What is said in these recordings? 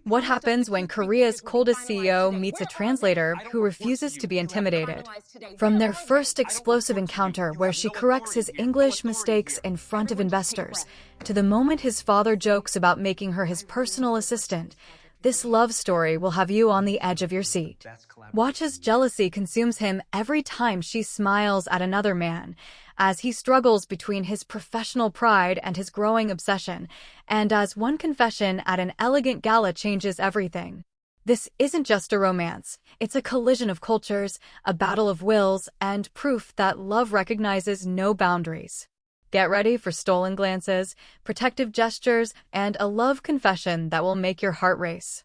What happens when Korea's coldest CEO meets a translator who refuses to be intimidated? From their first explosive encounter where she corrects his English mistakes in front of investors, to the moment his father jokes about making her his personal assistant, this love story will have you on the edge of your seat. Watch as jealousy consumes him every time she smiles at another man, as he struggles between his professional pride and his growing obsession, and as one confession at an elegant gala changes everything. This isn't just a romance, it's a collision of cultures, a battle of wills, and proof that love recognizes no boundaries. Get ready for stolen glances, protective gestures, and a love confession that will make your heart race.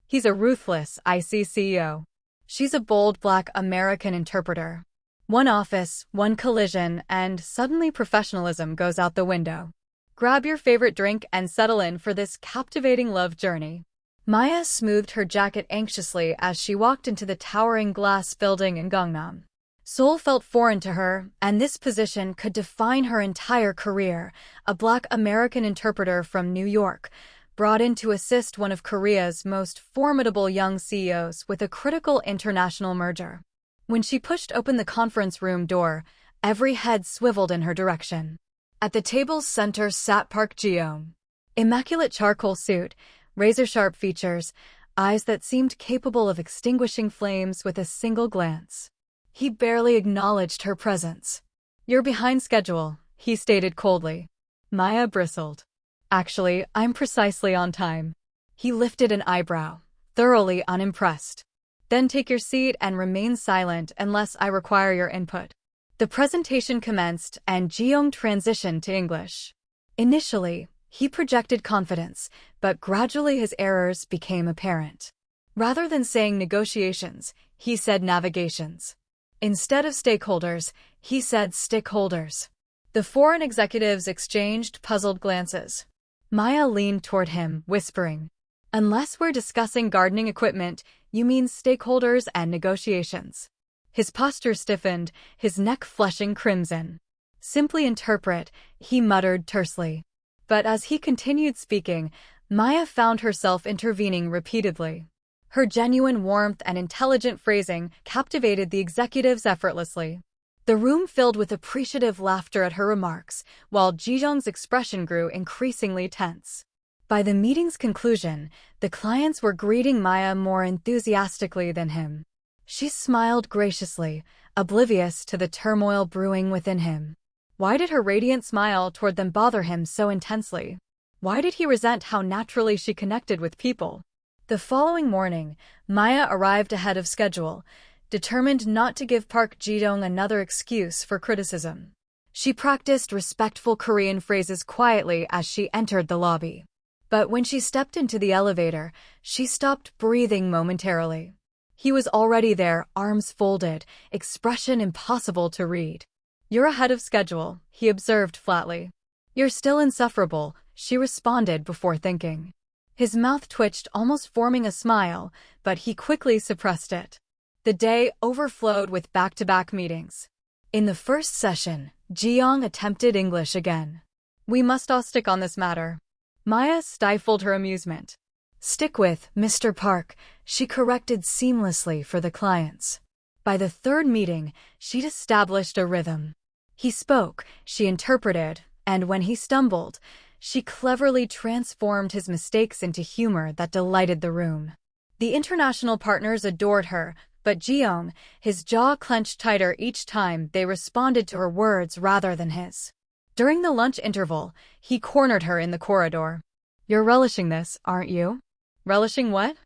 He's a ruthless, icy CEO. She's a bold Black American interpreter. One office, one collision, and suddenly professionalism goes out the window. Grab your favorite drink and settle in for this captivating love journey. Maya smoothed her jacket anxiously as she walked into the towering glass building in Gangnam. Seoul felt foreign to her, and this position could define her entire career. A Black American interpreter from New York, brought in to assist one of Korea's most formidable young CEOs with a critical international merger. When she pushed open the conference room door, every head swiveled in her direction. At the table's center sat Park Jiyong. Immaculate charcoal suit, razor-sharp features, eyes that seemed capable of extinguishing flames with a single glance. He barely acknowledged her presence. "You're behind schedule," he stated coldly. Maya bristled. "Actually, I'm precisely on time." He lifted an eyebrow, thoroughly unimpressed. "Then take your seat and remain silent unless I require your input." The presentation commenced and Jiyong transitioned to English. Initially, he projected confidence, but gradually his errors became apparent. Rather than saying negotiations, he said navigations. Instead of stakeholders, he said stickholders. The foreign executives exchanged puzzled glances. Maya leaned toward him, whispering, "Unless we're discussing gardening equipment, you mean stakeholders and negotiations." His posture stiffened, his neck flushing crimson. "Simply interpret," he muttered tersely. But as he continued speaking, Maya found herself intervening repeatedly. Her genuine warmth and intelligent phrasing captivated the executives effortlessly. The room filled with appreciative laughter at her remarks, while Jiyong's expression grew increasingly tense. By the meeting's conclusion, the clients were greeting Maya more enthusiastically than him. She smiled graciously, oblivious to the turmoil brewing within him. Why did her radiant smile toward them bother him so intensely? Why did he resent how naturally she connected with people? The following morning, Maya arrived ahead of schedule, determined not to give Park Jiyong another excuse for criticism. She practiced respectful Korean phrases quietly as she entered the lobby. But when she stepped into the elevator, she stopped breathing momentarily. He was already there, arms folded, expression impossible to read. "You're ahead of schedule," he observed flatly. "You're still insufferable," she responded before thinking. His mouth twitched, almost forming a smile, but he quickly suppressed it. The day overflowed with back-to-back meetings. In the first session, Jiyong attempted English again. "We must all stick on this matter." Maya stifled her amusement. "Stick with, Mr. Park," she corrected seamlessly for the clients. By the third meeting, she'd established a rhythm. He spoke, she interpreted, and when he stumbled, she cleverly transformed his mistakes into humor that delighted the room. The international partners adored her, but Jiyong, his jaw clenched tighter each time they responded to her words rather than his. During the lunch interval, he cornered her in the corridor. "You're relishing this, aren't you?" "Relishing what?"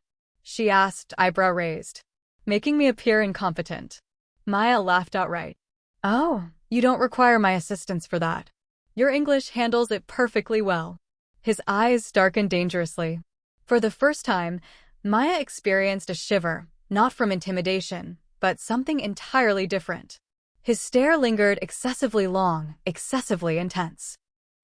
she asked, eyebrow raised. "Making me appear incompetent." Maya laughed outright. "Oh, you don't require my assistance for that. Your English handles it perfectly well." His eyes darkened dangerously. For the first time, Maya experienced a shiver, not from intimidation, but something entirely different. His stare lingered excessively long, excessively intense.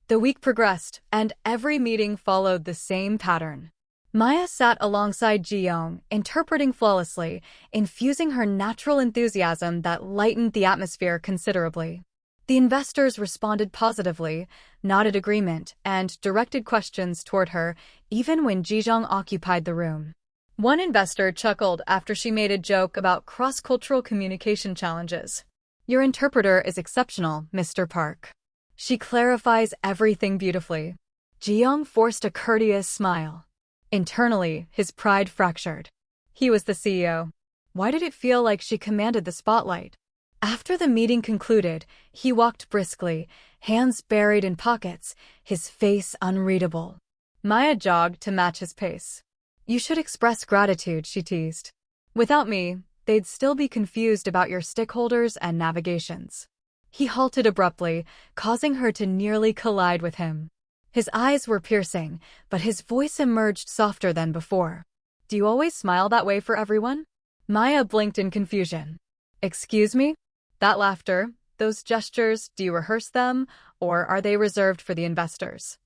The week progressed, and every meeting followed the same pattern. Maya sat alongside Jiyong, interpreting flawlessly, infusing her natural enthusiasm that lightened the atmosphere considerably. The investors responded positively, nodded agreement, and directed questions toward her, even when Jiyong occupied the room. One investor chuckled after she made a joke about cross-cultural communication challenges. "Your interpreter is exceptional, Mr. Park. She clarifies everything beautifully." Jiyong forced a courteous smile. Internally, his pride fractured. He was the CEO. Why did it feel like she commanded the spotlight? After the meeting concluded, he walked briskly, hands buried in pockets, his face unreadable. Maya jogged to match his pace. "You should express gratitude," she teased. "Without me, they'd still be confused about your stakeholders and navigations." He halted abruptly, causing her to nearly collide with him. His eyes were piercing, but his voice emerged softer than before. "Do you always smile that way for everyone?" Maya blinked in confusion. "Excuse me? That laughter, those gestures, do you rehearse them, or are they reserved for the investors?"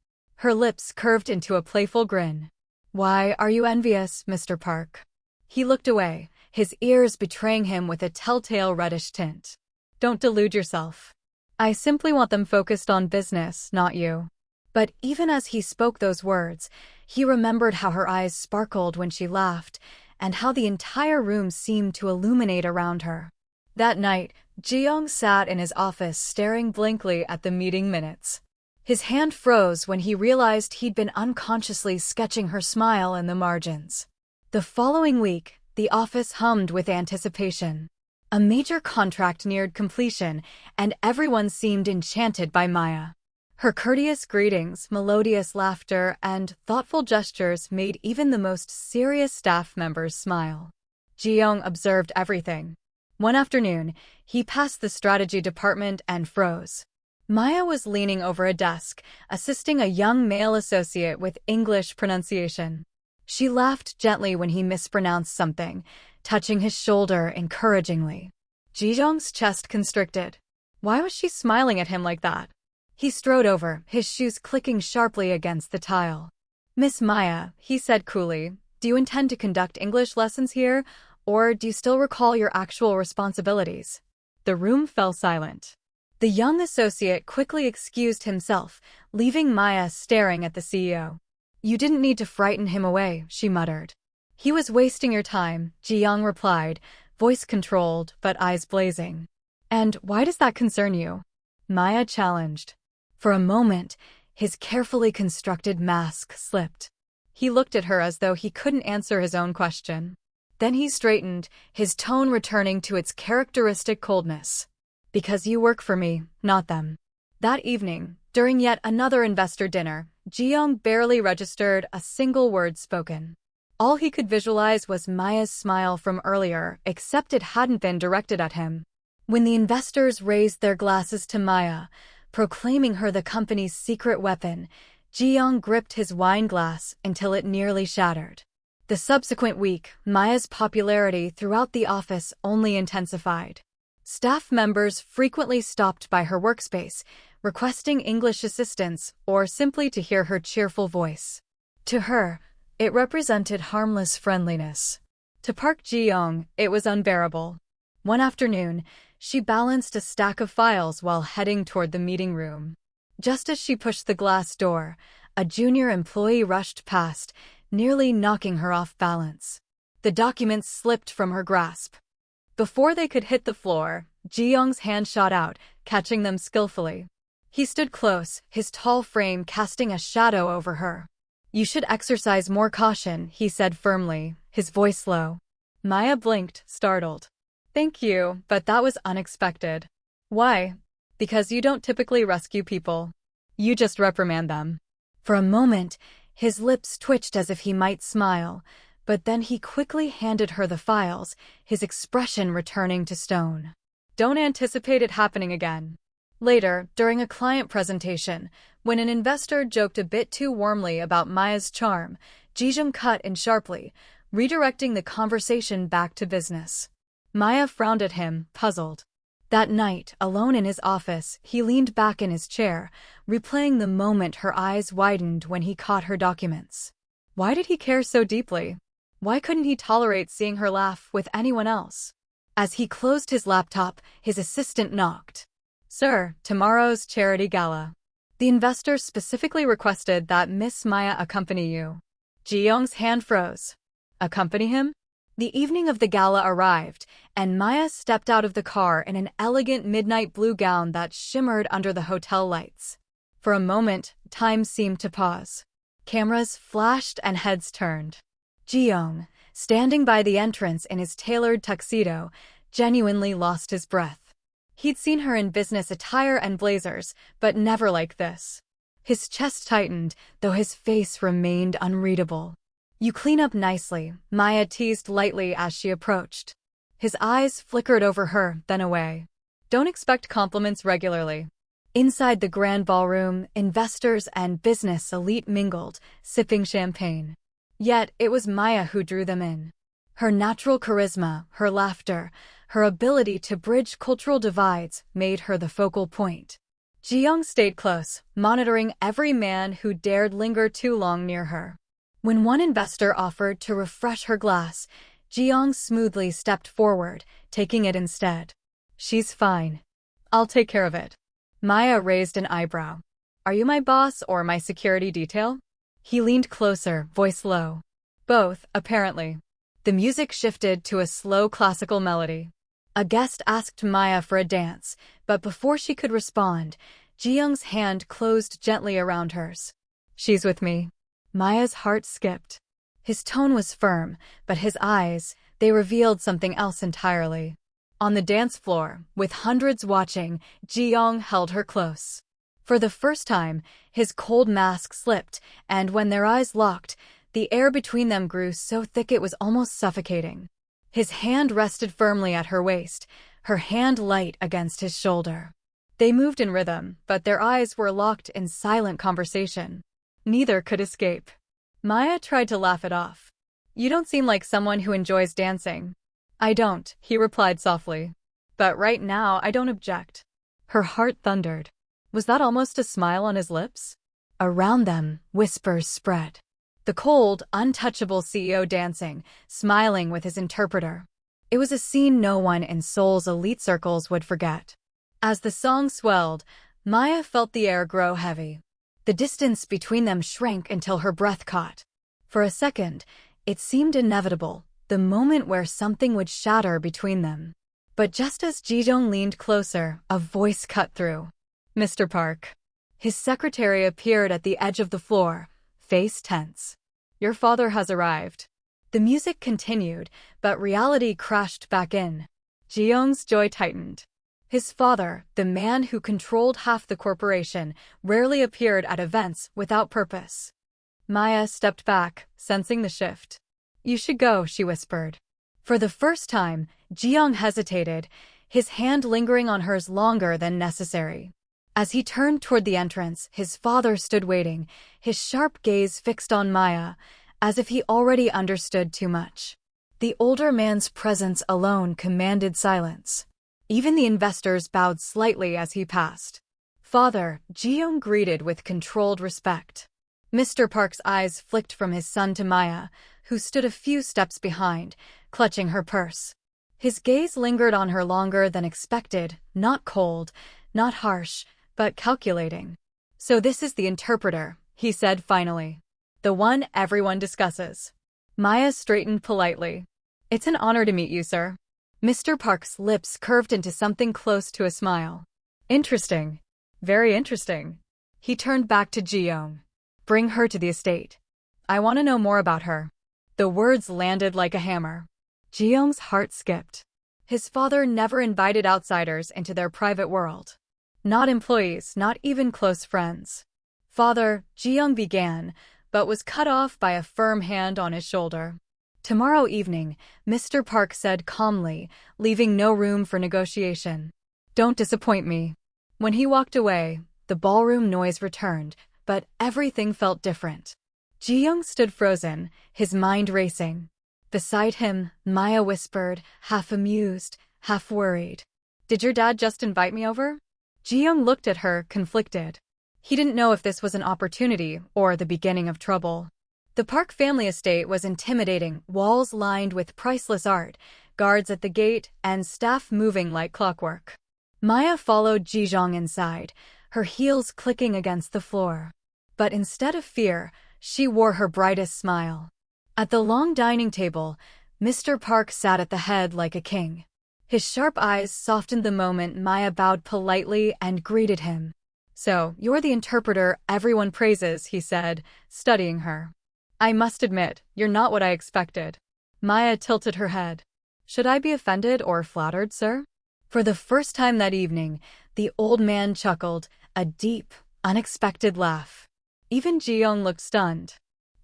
Her lips curved into a playful grin. "Why are you envious, Mr. Park?" He looked away, his ears betraying him with a telltale reddish tint. "Don't delude yourself. I simply want them focused on business, not you." But even as he spoke those words, he remembered how her eyes sparkled when she laughed, and how the entire room seemed to illuminate around her. That night, Jiyong sat in his office staring blankly at the meeting minutes. His hand froze when he realized he'd been unconsciously sketching her smile in the margins. The following week, the office hummed with anticipation. A major contract neared completion, and everyone seemed enchanted by Maya. Her courteous greetings, melodious laughter, and thoughtful gestures made even the most serious staff members smile. Jiyong observed everything. One afternoon, he passed the strategy department and froze. Maya was leaning over a desk, assisting a young male associate with English pronunciation. She laughed gently when he mispronounced something, touching his shoulder encouragingly. Jiyong's chest constricted. Why was she smiling at him like that? He strode over, his shoes clicking sharply against the tile. "Miss Maya," he said coolly, "do you intend to conduct English lessons here, or do you still recall your actual responsibilities?" The room fell silent. The young associate quickly excused himself, leaving Maya staring at the CEO. "You didn't need to frighten him away," she muttered. "He was wasting your time," Jiyong replied, voice controlled but eyes blazing. "And why does that concern you?" Maya challenged. For a moment, his carefully constructed mask slipped. He looked at her as though he couldn't answer his own question. Then he straightened, his tone returning to its characteristic coldness. "Because you work for me, not them." That evening, during yet another investor dinner, Jiyong barely registered a single word spoken. All he could visualize was Maya's smile from earlier, except it hadn't been directed at him. When the investors raised their glasses to Maya, proclaiming her the company's secret weapon, Jiyong gripped his wine glass until it nearly shattered. The subsequent week, Maya's popularity throughout the office only intensified. Staff members frequently stopped by her workspace, requesting English assistance or simply to hear her cheerful voice. To her, it represented harmless friendliness. To Park Jiyong, it was unbearable. One afternoon, she balanced a stack of files while heading toward the meeting room. Just as she pushed the glass door, a junior employee rushed past, nearly knocking her off balance. The documents slipped from her grasp. Before they could hit the floor, Jiyong's hand shot out, catching them skillfully. He stood close, his tall frame casting a shadow over her. "You should exercise more caution," he said firmly, his voice low. Maya blinked, startled. "Thank you, but that was unexpected." "Why?" "Because you don't typically rescue people. You just reprimand them." For a moment, his lips twitched as if he might smile, but then he quickly handed her the files, his expression returning to stone. "Don't anticipate it happening again." Later, during a client presentation, when an investor joked a bit too warmly about Maya's charm, Jijung cut in sharply, redirecting the conversation back to business. Maya frowned at him, puzzled. That night, alone in his office, he leaned back in his chair, replaying the moment her eyes widened when he caught her documents. Why did he care so deeply? Why couldn't he tolerate seeing her laugh with anyone else? As he closed his laptop, his assistant knocked. Sir, tomorrow's charity gala. The investor specifically requested that Miss Maya accompany you. Jiyong's hand froze. Accompany him? The evening of the gala arrived, and Maya stepped out of the car in an elegant midnight blue gown that shimmered under the hotel lights. For a moment, time seemed to pause. Cameras flashed and heads turned. Jiyong, standing by the entrance in his tailored tuxedo, genuinely lost his breath. He'd seen her in business attire and blazers, but never like this. His chest tightened, though his face remained unreadable. "You clean up nicely," Maya teased lightly as she approached. His eyes flickered over her, then away. "Don't expect compliments regularly." Inside the grand ballroom, investors and business elite mingled, sipping champagne. Yet it was Maya who drew them in. Her natural charisma, her laughter, her ability to bridge cultural divides made her the focal point. Jiyong stayed close, monitoring every man who dared linger too long near her. When one investor offered to refresh her glass, Jiyong smoothly stepped forward, taking it instead. "She's fine. I'll take care of it." Maya raised an eyebrow. "Are you my boss or my security detail?" He leaned closer, voice low. "Both, apparently." The music shifted to a slow classical melody. A guest asked Maya for a dance, but before she could respond, Jiyong's hand closed gently around hers. "She's with me." Maya's heart skipped. His tone was firm, but his eyes, they revealed something else entirely. On the dance floor, with hundreds watching, Jiyong held her close. For the first time, his cold mask slipped, and when their eyes locked, the air between them grew so thick it was almost suffocating. His hand rested firmly at her waist, her hand light against his shoulder. They moved in rhythm, but their eyes were locked in silent conversation. Neither could escape. Maya tried to laugh it off. "You don't seem like someone who enjoys dancing." "I don't," he replied softly. "But right now I don't object." Her heart thundered. Was that almost a smile on his lips? Around them, whispers spread. The cold, untouchable CEO dancing, smiling with his interpreter. It was a scene no one in Seoul's elite circles would forget. As the song swelled, Maya felt the air grow heavy. The distance between them shrank until her breath caught. For a second, it seemed inevitable, the moment where something would shatter between them. But just as Jijong leaned closer, a voice cut through. "Mr. Park." His secretary appeared at the edge of the floor, face tense. "Your father has arrived." The music continued, but reality crashed back in. Jiyong's jaw tightened. His father, the man who controlled half the corporation, rarely appeared at events without purpose. Maya stepped back, sensing the shift. "You should go," she whispered. For the first time, Jiyong hesitated, his hand lingering on hers longer than necessary. As he turned toward the entrance, his father stood waiting, his sharp gaze fixed on Maya, as if he already understood too much. The older man's presence alone commanded silence. Even the investors bowed slightly as he passed. "Father," Jiyong greeted with controlled respect. Mr. Park's eyes flicked from his son to Maya, who stood a few steps behind, clutching her purse. His gaze lingered on her longer than expected, not cold, not harsh, but calculating. "So this is the interpreter," he said finally. "The one everyone discusses." Maya straightened politely. "It's an honor to meet you, sir." Mr. Park's lips curved into something close to a smile. "Interesting. Very interesting." He turned back to Jiyong. "Bring her to the estate. I want to know more about her." The words landed like a hammer. Jiyong's heart skipped. His father never invited outsiders into their private world. Not employees, not even close friends. "Father," Jiyong began, but was cut off by a firm hand on his shoulder. "Tomorrow evening," Mr. Park said calmly, leaving no room for negotiation. "Don't disappoint me." When he walked away, the ballroom noise returned, but everything felt different. Jiyong stood frozen, his mind racing. Beside him, Maya whispered, half amused, half worried. "Did your dad just invite me over?" Jiyong looked at her, conflicted. He didn't know if this was an opportunity or the beginning of trouble. The Park family estate was intimidating, walls lined with priceless art, guards at the gate, and staff moving like clockwork. Maya followed Jiyong inside, her heels clicking against the floor. But instead of fear, she wore her brightest smile. At the long dining table, Mr. Park sat at the head like a king. His sharp eyes softened the moment Maya bowed politely and greeted him. "So, you're the interpreter everyone praises," he said, studying her. "I must admit, you're not what I expected." Maya tilted her head. "Should I be offended or flattered, sir?" For the first time that evening, the old man chuckled, a deep, unexpected laugh. Even Jiyong looked stunned.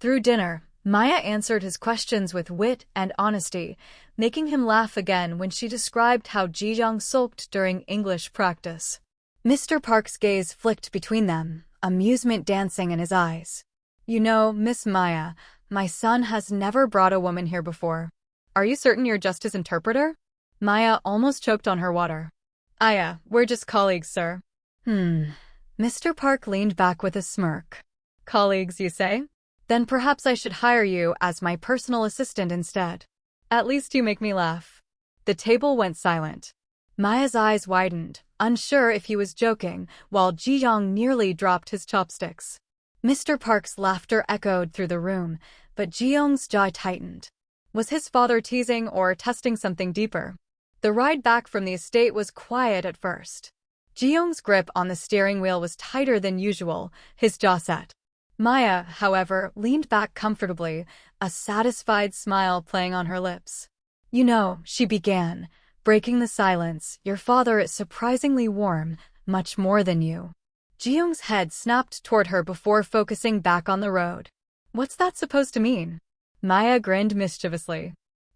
Through dinner, Maya answered his questions with wit and honesty, making him laugh again when she described how Jiyong sulked during English practice. Mr. Park's gaze flicked between them, amusement dancing in his eyes. "You know, Miss Maya, my son has never brought a woman here before. Are you certain you're just his interpreter?" Maya almost choked on her water. We're just colleagues, sir." Mr. Park leaned back with a smirk. "Colleagues, you say? Then perhaps I should hire you as my personal assistant instead. At least you make me laugh." The table went silent. Maya's eyes widened, unsure if he was joking, while Jiyong nearly dropped his chopsticks. Mr. Park's laughter echoed through the room, but Jiyong's jaw tightened. Was his father teasing or testing something deeper? The ride back from the estate was quiet at first. Jiyong's grip on the steering wheel was tighter than usual, his jaw set. Maya, however, leaned back comfortably, a satisfied smile playing on her lips. "You know," she began, breaking the silence, "your father is surprisingly warm, much more than you." Jiyong's head snapped toward her before focusing back on the road. "What's that supposed to mean?" Maya grinned mischievously.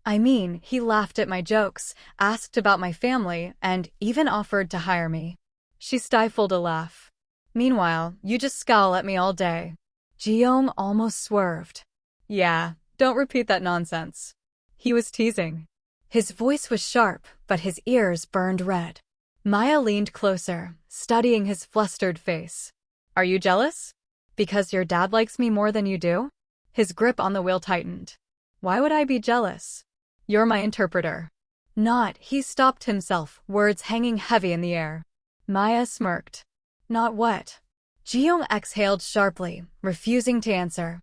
"I mean, he laughed at my jokes, asked about my family, and even offered to hire me." She stifled a laugh. "Meanwhile, you just scowl at me all day." Jiyong almost swerved. "Yeah, don't repeat that nonsense." He was teasing. His voice was sharp, but his ears burned red. Maya leaned closer, studying his flustered face. "Are you jealous? Because your dad likes me more than you do?" His grip on the wheel tightened. "Why would I be jealous? You're my interpreter." "Not," he stopped himself, words hanging heavy in the air. Maya smirked. "Not what?" Jiyong exhaled sharply, refusing to answer.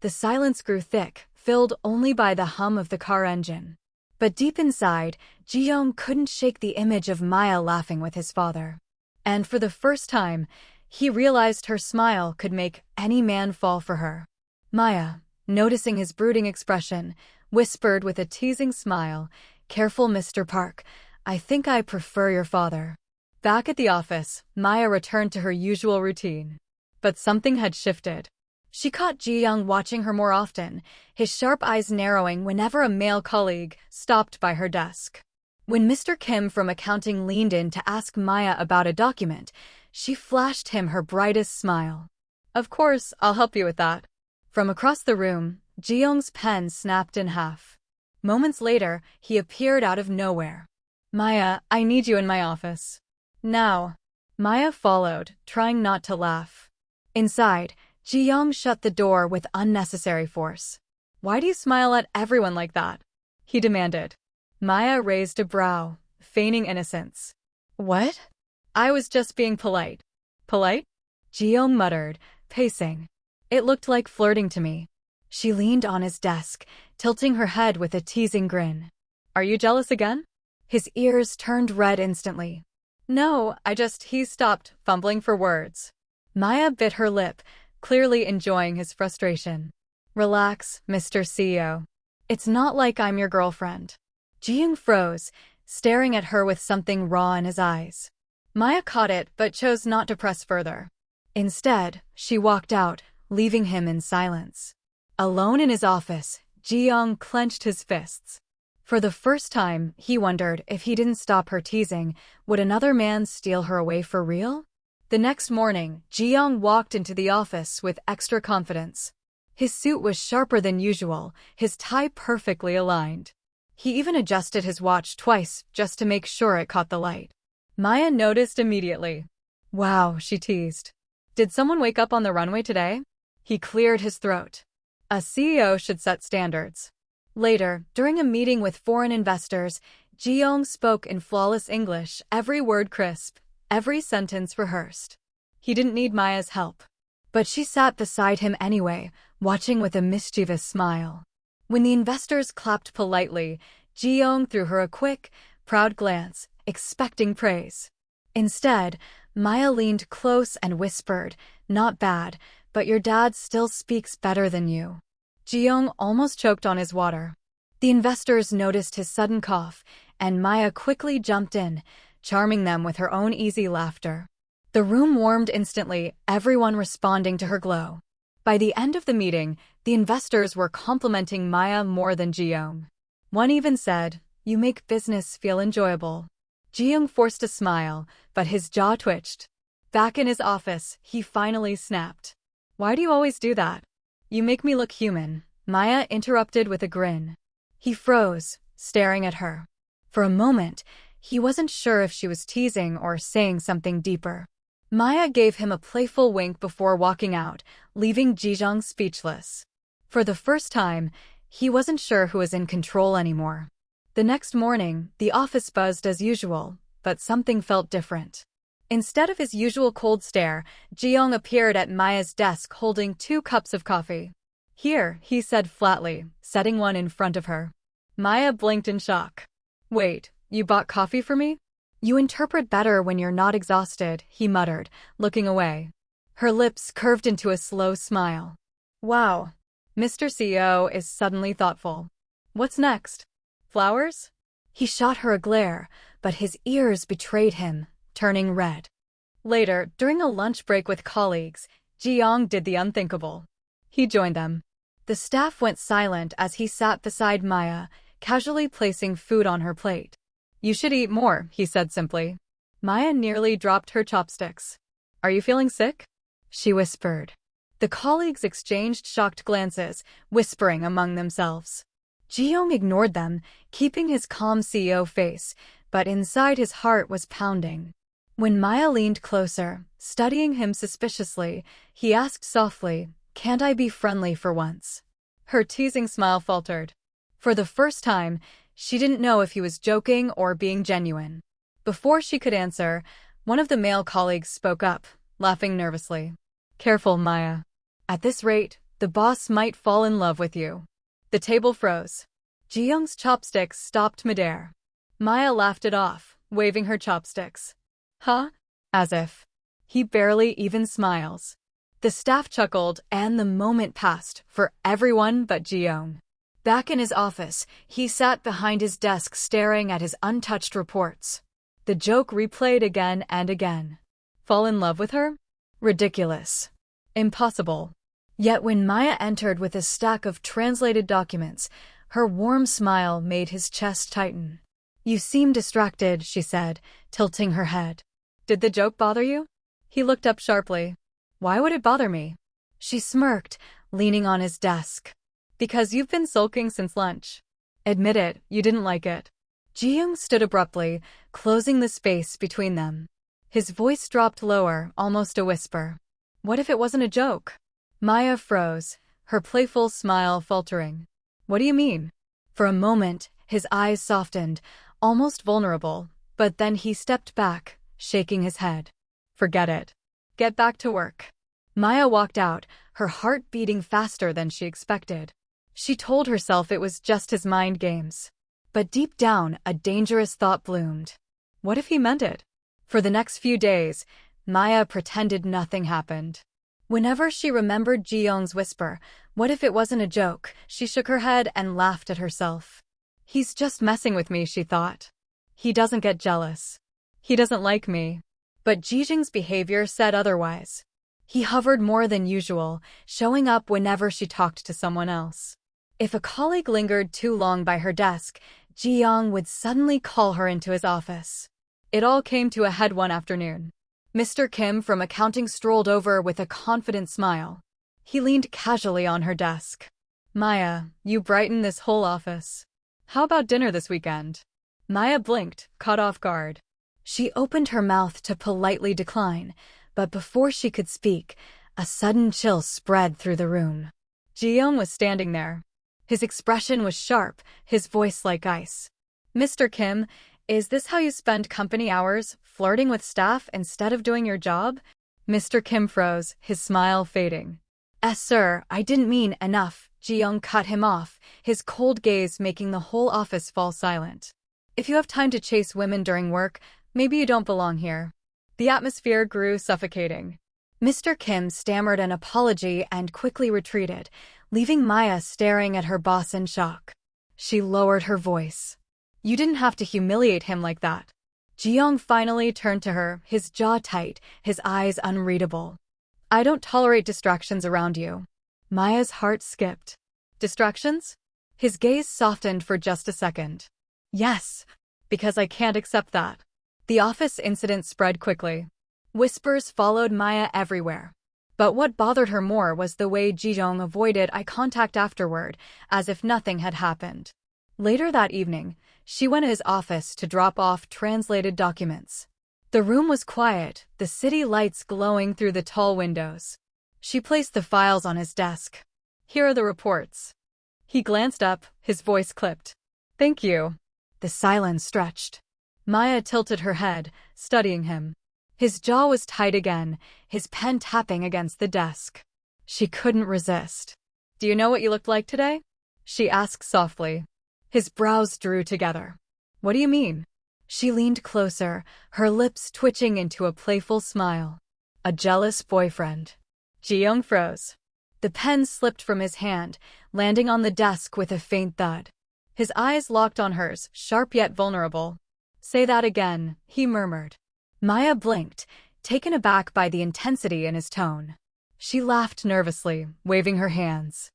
The silence grew thick, filled only by the hum of the car engine. But deep inside, Jiyong couldn't shake the image of Maya laughing with his father. And for the first time, he realized her smile could make any man fall for her. Maya, noticing his brooding expression, whispered with a teasing smile, "Careful, Mr. Park. I think I prefer your father." Back at the office, Maya returned to her usual routine. But something had shifted. She caught Jiyong watching her more often, his sharp eyes narrowing whenever a male colleague stopped by her desk. When Mr. Kim from accounting leaned in to ask Maya about a document, she flashed him her brightest smile. "Of course, I'll help you with that." From across the room, Jiyong's pen snapped in half. Moments later, he appeared out of nowhere. "Maya, I need you in my office." "Now." Maya followed, trying not to laugh. Inside, Jiyong shut the door with unnecessary force. "Why do you smile at everyone like that?" he demanded. Maya raised a brow, feigning innocence. "What?" "I was just being polite." "Polite?" Jiyong muttered, pacing. "It looked like flirting to me." She leaned on his desk, tilting her head with a teasing grin. "Are you jealous again?" His ears turned red instantly. "No, he stopped, fumbling for words." Maya bit her lip, clearly enjoying his frustration. "Relax, Mr. CEO. It's not like I'm your girlfriend." Jiyong froze, staring at her with something raw in his eyes. Maya caught it but chose not to press further. Instead, she walked out, leaving him in silence. Alone in his office, Jiyong clenched his fists. For the first time, he wondered if he didn't stop her teasing, would another man steal her away for real? The next morning, Jiyong walked into the office with extra confidence. His suit was sharper than usual, his tie perfectly aligned. He even adjusted his watch twice just to make sure it caught the light. Maya noticed immediately. "Wow," she teased. "Did someone wake up on the runway today?" He cleared his throat. "A CEO should set standards." Later, during a meeting with foreign investors, Jiyong spoke in flawless English, every word crisp, every sentence rehearsed. He didn't need Maya's help. But she sat beside him anyway, watching with a mischievous smile. When the investors clapped politely, Jiyong threw her a quick, proud glance, expecting praise. Instead, Maya leaned close and whispered, "Not bad, but your dad still speaks better than you." Jiyong almost choked on his water. The investors noticed his sudden cough, and Maya quickly jumped in, charming them with her own easy laughter. The room warmed instantly, everyone responding to her glow. By the end of the meeting, the investors were complimenting Maya more than Jiyong. One even said, "You make business feel enjoyable." Jiyong forced a smile, but his jaw twitched. Back in his office, he finally snapped. "Why do you always do that? You make me look human," Maya interrupted with a grin. He froze, staring at her. For a moment, he wasn't sure if she was teasing or saying something deeper. Maya gave him a playful wink before walking out, leaving Jiyong speechless. For the first time, he wasn't sure who was in control anymore. The next morning, the office buzzed as usual, but something felt different. Instead of his usual cold stare, Jiyong appeared at Maya's desk holding 2 cups of coffee. "Here," he said flatly, setting one in front of her. Maya blinked in shock. "Wait, you bought coffee for me?" "You interpret better when you're not exhausted," he muttered, looking away. Her lips curved into a slow smile. "Wow, Mr. CEO is suddenly thoughtful. What's next? Flowers?" He shot her a glare, but his ears betrayed him, turning red. Later, during a lunch break with colleagues, Jiyong did the unthinkable. He joined them. The staff went silent as he sat beside Maya, casually placing food on her plate. "You should eat more," he said simply. Maya nearly dropped her chopsticks. "Are you feeling sick?" she whispered. The colleagues exchanged shocked glances, whispering among themselves. Jiyong ignored them, keeping his calm CEO face, but inside his heart was pounding. When Maya leaned closer, studying him suspiciously, he asked softly, "Can't I be friendly for once?" Her teasing smile faltered. For the first time, she didn't know if he was joking or being genuine. Before she could answer, one of the male colleagues spoke up, laughing nervously. "Careful, Maya. At this rate, the boss might fall in love with you." The table froze. Jiyong's chopsticks stopped midair. Maya laughed it off, waving her chopsticks. "Huh?" As if. "He barely even smiles." The staff chuckled, and the moment passed for everyone but Jiyong. Back in his office, he sat behind his desk staring at his untouched reports. The joke replayed again and again. Fall in love with her? Ridiculous. Impossible. Yet when Maya entered with a stack of translated documents, her warm smile made his chest tighten. "You seem distracted," she said, tilting her head. "Did the joke bother you?" He looked up sharply. "Why would it bother me?" She smirked, leaning on his desk. "Because you've been sulking since lunch. Admit it, you didn't like it." Jiyong stood abruptly, closing the space between them. His voice dropped lower, almost a whisper. "What if it wasn't a joke?" Maya froze, her playful smile faltering. "What do you mean?" For a moment, his eyes softened, almost vulnerable, but then he stepped back, shaking his head. "Forget it. Get back to work." Maya walked out, her heart beating faster than she expected. She told herself it was just his mind games. But deep down, a dangerous thought bloomed. What if he meant it? For the next few days, Maya pretended nothing happened. Whenever she remembered Jiyong's whisper, "What if it wasn't a joke?" she shook her head and laughed at herself. "He's just messing with me," she thought. "He doesn't get jealous. He doesn't like me." But Jiyong's behavior said otherwise. He hovered more than usual, showing up whenever she talked to someone else. If a colleague lingered too long by her desk, Jiyong would suddenly call her into his office. It all came to a head one afternoon. Mr. Kim from accounting strolled over with a confident smile. He leaned casually on her desk. "Maya, you brighten this whole office. How about dinner this weekend?" Maya blinked, caught off guard. She opened her mouth to politely decline, but before she could speak, a sudden chill spread through the room. Jiyong was standing there. His expression was sharp, his voice like ice. Mr. Kim, is this how you spend company hours, flirting with staff instead of doing your job? Mr. Kim froze, his smile fading. Sir, I didn't mean enough. Jiyong cut him off, his cold gaze making the whole office fall silent. If you have time to chase women during work, maybe you don't belong here. The atmosphere grew suffocating. Mr. Kim stammered an apology and quickly retreated, leaving Maya staring at her boss in shock. She lowered her voice. You didn't have to humiliate him like that. Jiyong finally turned to her, his jaw tight, his eyes unreadable. I don't tolerate distractions around you. Maya's heart skipped. Distractions? His gaze softened for just a second. Yes, because I can't accept that. The office incident spread quickly. Whispers followed Maya everywhere. But what bothered her more was the way Jiyong avoided eye contact afterward, as if nothing had happened. Later that evening, she went to his office to drop off translated documents. The room was quiet, the city lights glowing through the tall windows. She placed the files on his desk. Here are the reports. He glanced up, his voice clipped. Thank you. The silence stretched. Maya tilted her head, studying him. His jaw was tight again, his pen tapping against the desk. She couldn't resist. Do you know what you looked like today? She asked softly. His brows drew together. What do you mean? She leaned closer, her lips twitching into a playful smile. A jealous boyfriend. Jiyong froze. The pen slipped from his hand, landing on the desk with a faint thud. His eyes locked on hers, sharp yet vulnerable. Say that again, he murmured. Maya blinked, taken aback by the intensity in his tone. She laughed nervously, waving her hands.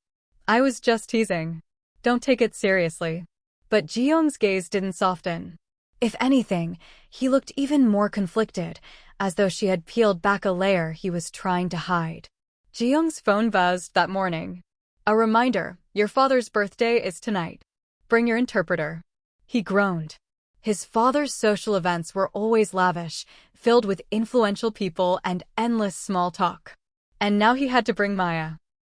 I was just teasing. Don't take it seriously. But Jiyong's gaze didn't soften. If anything, he looked even more conflicted, as though she had peeled back a layer he was trying to hide. Jiyong's phone buzzed that morning. A reminder, your father's birthday is tonight. Bring your interpreter. He groaned. His father's social events were always lavish, filled with influential people and endless small talk. And now he had to bring Maya.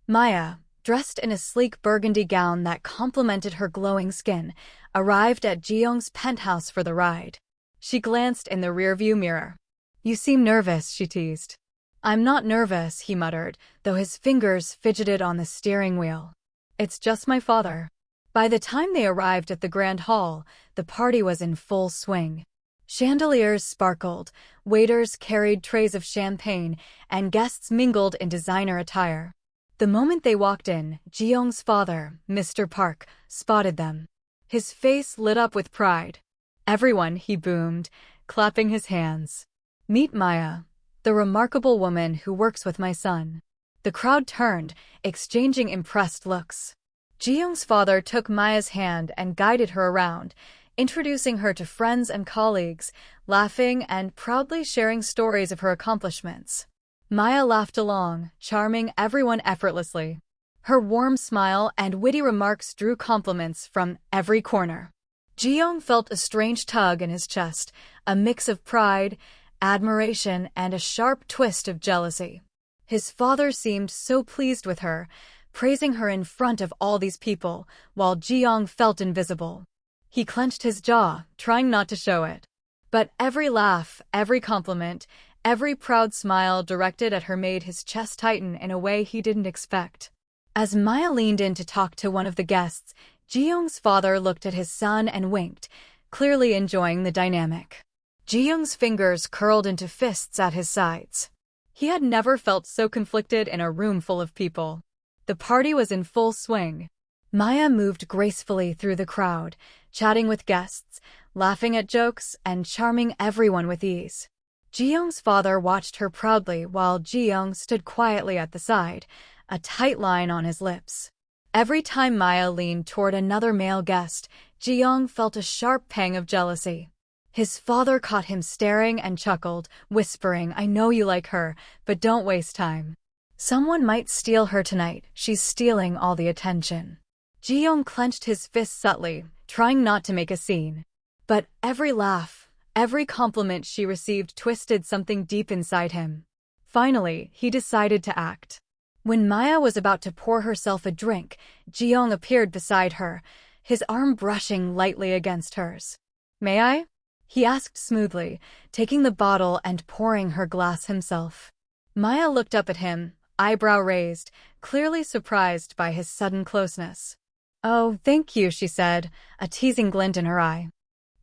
Maya, dressed in a sleek burgundy gown that complemented her glowing skin, arrived at Jiyong's penthouse for the ride. She glanced in the rearview mirror. You seem nervous, she teased. I'm not nervous, he muttered, though his fingers fidgeted on the steering wheel. It's just my father. By the time they arrived at the grand hall, the party was in full swing. Chandeliers sparkled, waiters carried trays of champagne, and guests mingled in designer attire. The moment they walked in, Jiyong's father, Mr. Park, spotted them. His face lit up with pride. Everyone, he boomed, clapping his hands. Meet Maya, the remarkable woman who works with my son. The crowd turned, exchanging impressed looks. Jiyong's father took Maya's hand and guided her around, introducing her to friends and colleagues, laughing and proudly sharing stories of her accomplishments. Maya laughed along, charming everyone effortlessly. Her warm smile and witty remarks drew compliments from every corner. Jiyong felt a strange tug in his chest, a mix of pride, admiration, and a sharp twist of jealousy. His father seemed so pleased with her, praising her in front of all these people, while Jiyong felt invisible. He clenched his jaw, trying not to show it. But every laugh, every compliment, every proud smile directed at her made his chest tighten in a way he didn't expect. As Maya leaned in to talk to one of the guests, Jiyong's father looked at his son and winked, clearly enjoying the dynamic. Jiyong's fingers curled into fists at his sides. He had never felt so conflicted in a room full of people. The party was in full swing. Maya moved gracefully through the crowd, chatting with guests, laughing at jokes, and charming everyone with ease. Jiyong's father watched her proudly while Jiyong stood quietly at the side, a tight line on his lips. Every time Maya leaned toward another male guest, Jiyong felt a sharp pang of jealousy. His father caught him staring and chuckled, whispering, I know you like her, but don't waste time. Someone might steal her tonight, she's stealing all the attention. Jiyong clenched his fists subtly, trying not to make a scene. But every laugh, every compliment she received twisted something deep inside him. Finally, he decided to act. When Maya was about to pour herself a drink, Jiyong appeared beside her, his arm brushing lightly against hers. "May I?" he asked smoothly, taking the bottle and pouring her glass himself. Maya looked up at him, eyebrow raised, clearly surprised by his sudden closeness. "Oh, thank you," she said, a teasing glint in her eye.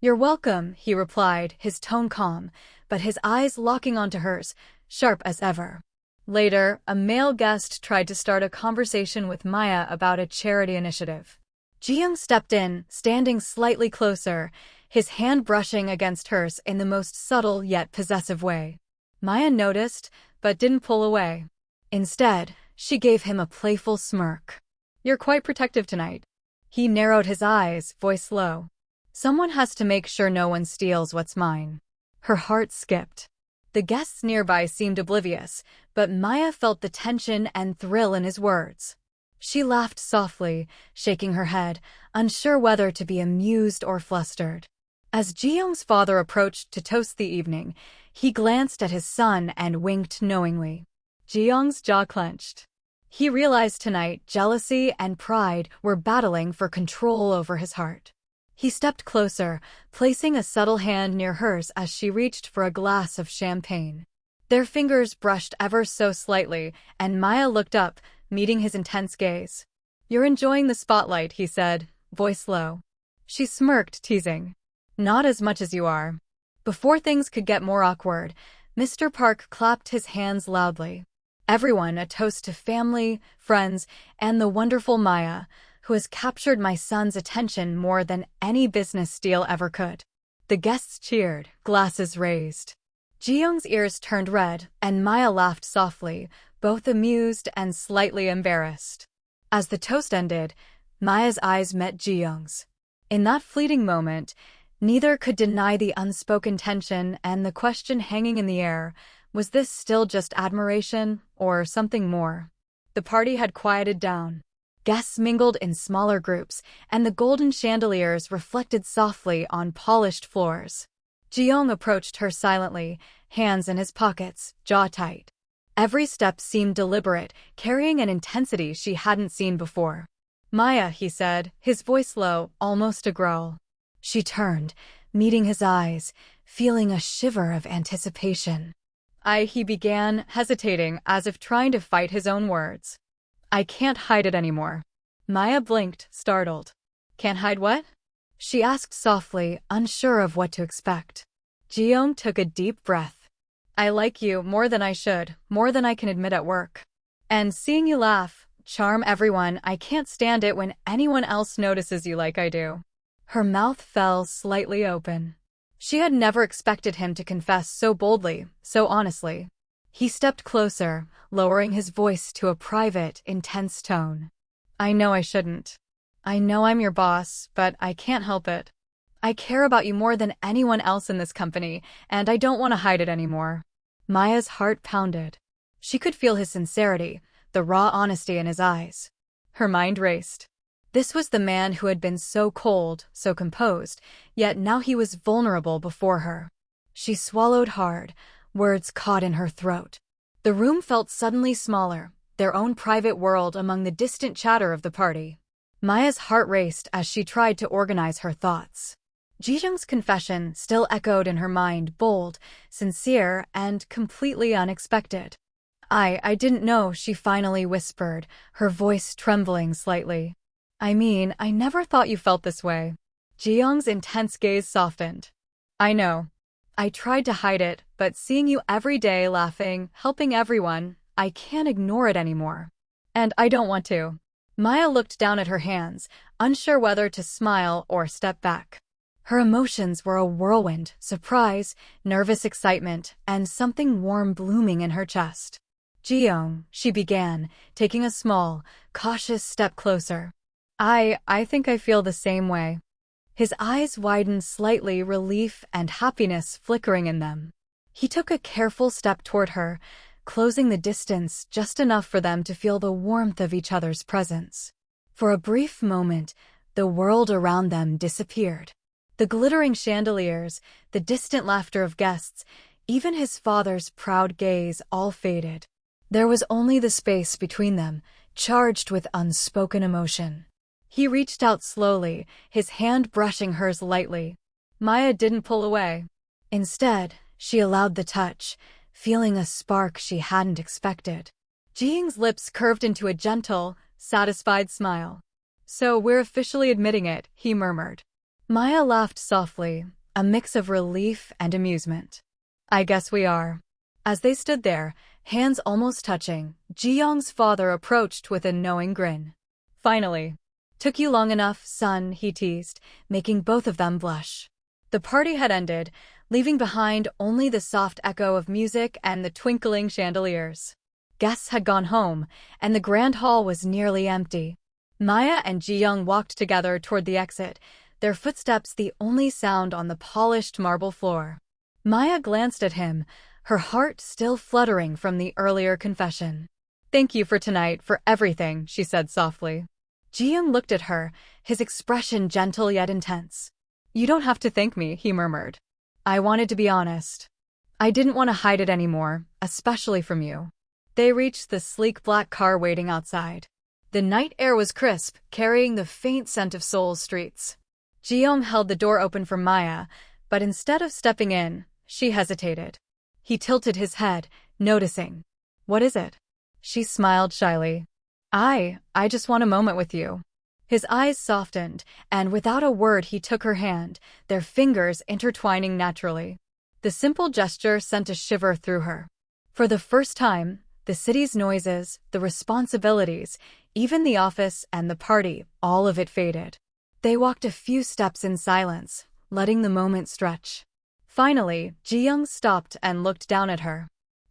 "You're welcome," he replied, his tone calm, but his eyes locking onto hers, sharp as ever. Later, a male guest tried to start a conversation with Maya about a charity initiative. Jiyong stepped in, standing slightly closer, his hand brushing against hers in the most subtle yet possessive way. Maya noticed, but didn't pull away. Instead, she gave him a playful smirk. "You're quite protective tonight." He narrowed his eyes, voice low. "Someone has to make sure no one steals what's mine." Her heart skipped. The guests nearby seemed oblivious, but Maya felt the tension and thrill in his words. She laughed softly, shaking her head, unsure whether to be amused or flustered. As Jiyong's father approached to toast the evening, he glanced at his son and winked knowingly. Jiyong's jaw clenched. He realized tonight jealousy and pride were battling for control over his heart. He stepped closer, placing a subtle hand near hers as she reached for a glass of champagne. Their fingers brushed ever so slightly, and Maya looked up, meeting his intense gaze. "You're enjoying the spotlight," he said, voice low. She smirked, teasing. "Not as much as you are." Before things could get more awkward, Mr. Park clapped his hands loudly. "Everyone, a toast to family, friends, and the wonderful Maya, who has captured my son's attention more than any business deal ever could." The guests cheered, glasses raised. Jiyong's ears turned red, and Maya laughed softly, both amused and slightly embarrassed. As the toast ended, Maya's eyes met Jiyong's. In that fleeting moment, neither could deny the unspoken tension and the question hanging in the air: was this still just admiration, or something more? The party had quieted down. Guests mingled in smaller groups, and the golden chandeliers reflected softly on polished floors. Jiyong approached her silently, hands in his pockets, jaw tight. Every step seemed deliberate, carrying an intensity she hadn't seen before. "Maya," he said, his voice low, almost a growl. She turned, meeting his eyes, feeling a shiver of anticipation. He began, hesitating, as if trying to fight his own words. "I can't hide it anymore." Maya blinked, startled. "Can't hide what?" she asked softly, unsure of what to expect. Jiyong took a deep breath. "I like you more than I should, more than I can admit at work. And seeing you laugh, charm everyone, I can't stand it when anyone else notices you like I do." Her mouth fell slightly open. She had never expected him to confess so boldly, so honestly. He stepped closer, lowering his voice to a private, intense tone. "I know I shouldn't. I know I'm your boss, but I can't help it. I care about you more than anyone else in this company, and I don't want to hide it anymore." Maya's heart pounded. She could feel his sincerity, the raw honesty in his eyes. Her mind raced. This was the man who had been so cold, so composed, yet now he was vulnerable before her. She swallowed hard, words caught in her throat. The room felt suddenly smaller, their own private world among the distant chatter of the party. Maya's heart raced as she tried to organize her thoughts. Jiyong's confession still echoed in her mind, bold, sincere, and completely unexpected. I didn't know," she finally whispered, her voice trembling slightly. I never thought you felt this way." Jiyong's intense gaze softened. "I know. I tried to hide it, but seeing you every day laughing, helping everyone, I can't ignore it anymore. And I don't want to." Maya looked down at her hands, unsure whether to smile or step back. Her emotions were a whirlwind: surprise, nervous excitement, and something warm blooming in her chest. "Jiyong," she began, taking a small, cautious step closer. I think I feel the same way." His eyes widened slightly, relief and happiness flickering in them. He took a careful step toward her, closing the distance just enough for them to feel the warmth of each other's presence. For a brief moment, the world around them disappeared. The glittering chandeliers, the distant laughter of guests, even his father's proud gaze all faded. There was only the space between them, charged with unspoken emotion. He reached out slowly, his hand brushing hers lightly. Maya didn't pull away. Instead, she allowed the touch, feeling a spark she hadn't expected. Jiyong's lips curved into a gentle, satisfied smile. "So we're officially admitting it," he murmured. Maya laughed softly, a mix of relief and amusement. "I guess we are." As they stood there, hands almost touching, Jiyong's father approached with a knowing grin. "Finally. Took you long enough, son," he teased, making both of them blush. The party had ended, leaving behind only the soft echo of music and the twinkling chandeliers. Guests had gone home, and the grand hall was nearly empty. Maya and Jiyong walked together toward the exit, their footsteps the only sound on the polished marble floor. Maya glanced at him, her heart still fluttering from the earlier confession. "Thank you for tonight, for everything," she said softly. Jiyong looked at her, his expression gentle yet intense. "You don't have to thank me," he murmured. "I wanted to be honest. I didn't want to hide it anymore, especially from you." They reached the sleek black car waiting outside. The night air was crisp, carrying the faint scent of Seoul's streets. Jiyong held the door open for Maya, but instead of stepping in, she hesitated. He tilted his head, noticing. "What is it?" She smiled shyly. I just want a moment with you." His eyes softened, and without a word he took her hand, their fingers intertwining naturally. The simple gesture sent a shiver through her. For the first time, the city's noises, the responsibilities, even the office and the party, all of it faded. They walked a few steps in silence, letting the moment stretch. Finally, Jiyong stopped and looked down at her.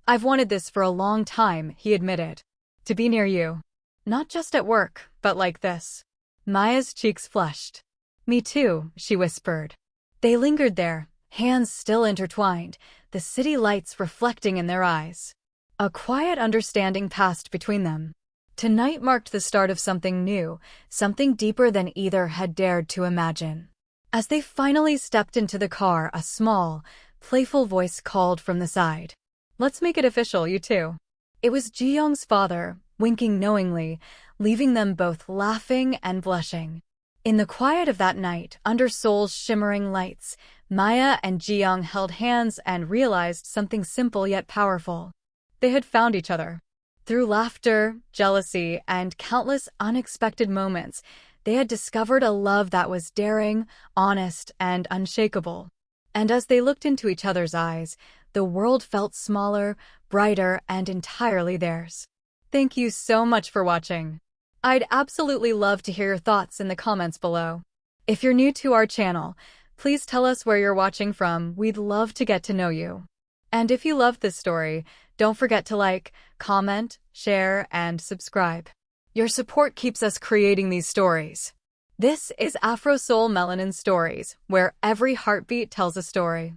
"I've wanted this for a long time," he admitted. "To be near you. Not just at work, but like this." Maya's cheeks flushed. "Me too," she whispered. They lingered there, hands still intertwined, the city lights reflecting in their eyes. A quiet understanding passed between them. Tonight marked the start of something new, something deeper than either had dared to imagine. As they finally stepped into the car, a small, playful voice called from the side. "Let's make it official, you two." It was Jiyong's father, winking knowingly, leaving them both laughing and blushing. In the quiet of that night, under Seoul's shimmering lights, Maya and Jiyong held hands and realized something simple yet powerful. They had found each other. Through laughter, jealousy, and countless unexpected moments, they had discovered a love that was daring, honest, and unshakable. And as they looked into each other's eyes, the world felt smaller, brighter, and entirely theirs. Thank you so much for watching. I'd absolutely love to hear your thoughts in the comments below. If you're new to our channel, please tell us where you're watching from. We'd love to get to know you. And if you loved this story, don't forget to like, comment, share, and subscribe. Your support keeps us creating these stories. This is Afro Soul Melanin Stories, where every heartbeat tells a story.